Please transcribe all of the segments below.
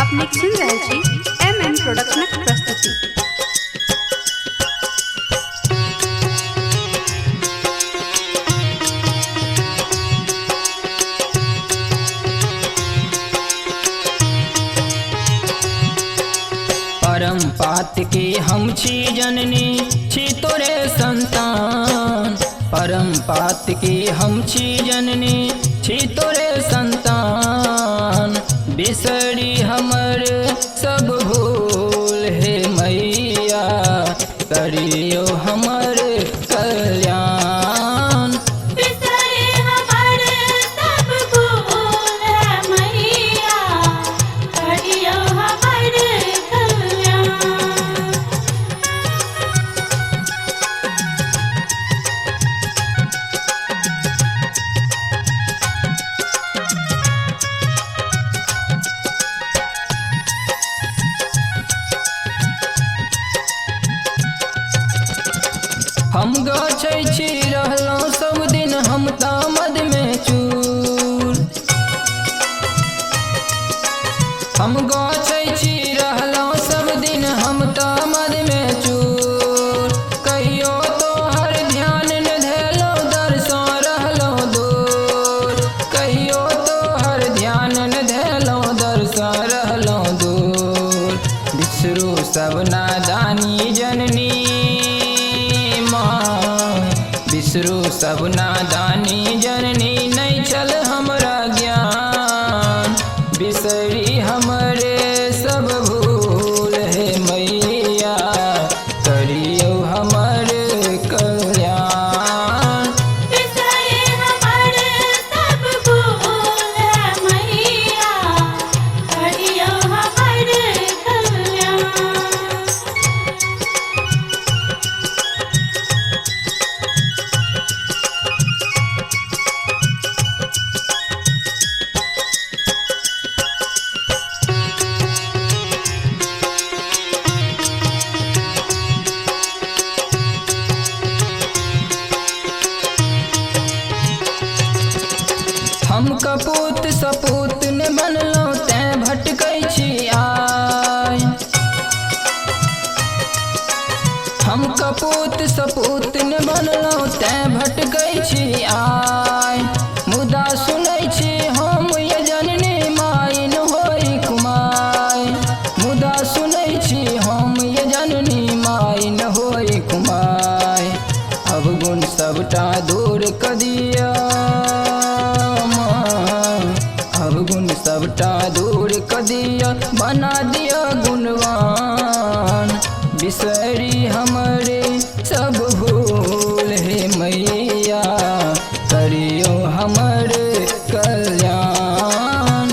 अपने सुन रहे छी एम प्रोडक्शनक प्रस्तुति। परम पात के हम छी जननी छी तोरे संतान। परम पात के हम छी जननी छी तोरे संतान। बिसरी हमर सब भूल हे मैया करियो हमर कल्याण। बिसरी हमर सब भूल हे मैया करियो हमर कल्याण। हम गछै छी रहलहुँ सब दिन हम तामद में चूर। हम गछै छी रहलहुँ सब दिन हम तामद में चूर। कहियो तोहर ध्यान न धेलहुँ दरसँ रहलहुँ दूर। कहियो तोहर ध्यान न धेलहुँ दरसँ रहलहुँ दूर। बिसरू सब नादानी जननी बिसरू सब नादानी जननी नहीं चल हमरा ज्ञान। बिसरी हमरे सब भूल हे मैया करियो हमर कल्याण। बिसरी हमर सब भूल हे मैया करियो हमर कल्याण। हम कपूत सपूत ने बनलहुँ तैं भटकै छी आय। हम कपूत सपूत ने बनलहुँ तैं भटकै छी आय। मुदा सुनै छी हम ये जननी माय न होई कुमाय। मुदा सुनै छी हम ये जननी माय न होई कुमाय। अवगुण सबटा दूर क दिया अवगुण सबटा दूर क दिया बना दिया गुणवान। बिसरी हमरे सब भूल हे मैया करियो हमर कल्याण।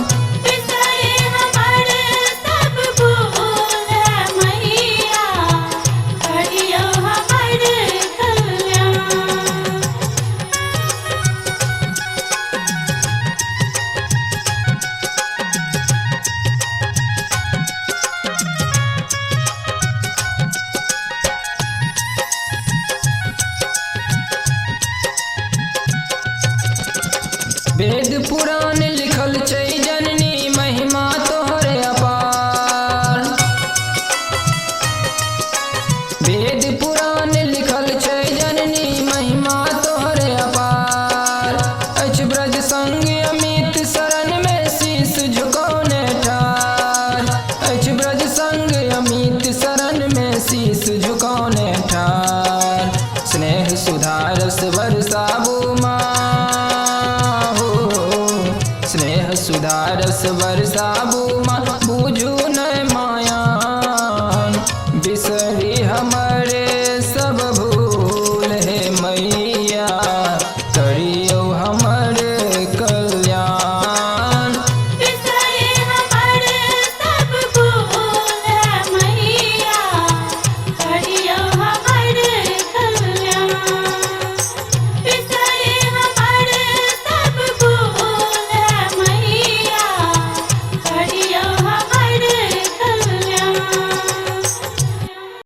बिसरी हमर सब भूल हे मैया करियो हमर कल्याण। वेद पुराण लिखल छै जननी महिमा तोहर अपार। वेद पुराण लिखल छै जननी महिमा तोहर अपार। अछि ब्रज संग अमित शरण में शीश झुकौने ठार। अछि ब्रज संग अमित शरण में शीश झुकौने ठार। स्नेह सुधारस बरसाबू माँ स्नेह सुधारस बरसाबू माँ